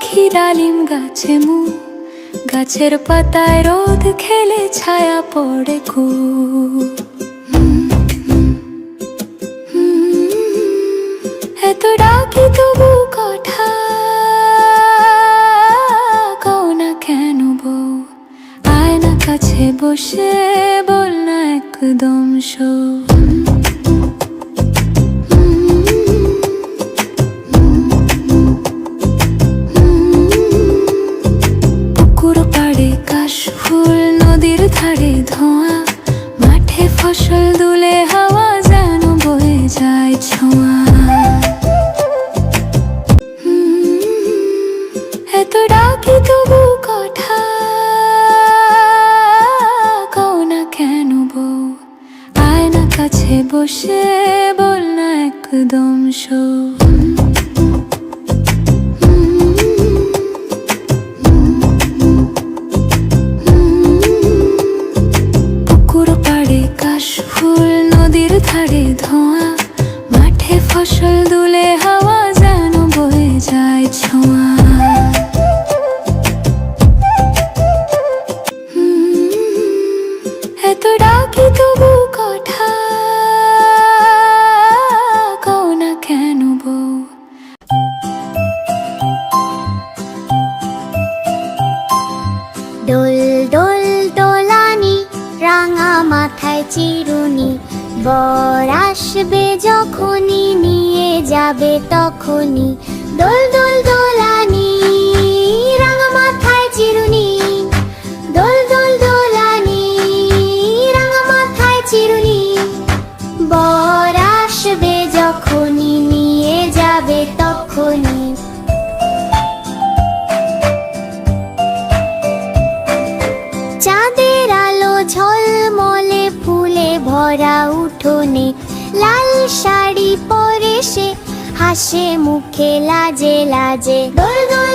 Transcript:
পাখি ডালিম গাছে মুখ, গাছের পাতায় রোদ খেলে ছায়া পড়ে খুব। এত ডাকি তবু কথা কও না কেন বউ, আয় না কাছে বসে বল না একদম শো। পুকুর পাড়ে কাশফুল, নদীর ধারে ধোঁয়া, মাঠে ফসল দুলে হাওয়া যেন বয়ে যায় ছোঁয়া। এত ডাকি তবু কথা কও না কেন বউ, আয় না কাছে বসে বল না একদম শো। পুকুর পাড়ে কাশফুল, নদীর ধারে ধোঁয়া, মাঠে ফসল দুলে হাওয়া যেন বয়ে যায় ছোঁয়া। এত ডাকি তবু কথা কও না কেন বউ। দোল দোল দোলানি, রাঙা মাথায় চিরুনি, বর আসবে যখনই নিয়ে যাবে তখনই। দোল দোল দোলানি, রাঙা মাথায় চিরুনি, দোল দোল দোলানি, রাঙা মাথায় চিরুনি, বর আসবে যখনই নিয়ে যাবে তখনই। চাঁদের আলো ঝলমলে, ফুলে ভরা উঠোনে, লাল শাড়ি পরে সে হাসে মুখে লাজে লাজে। দোল দোল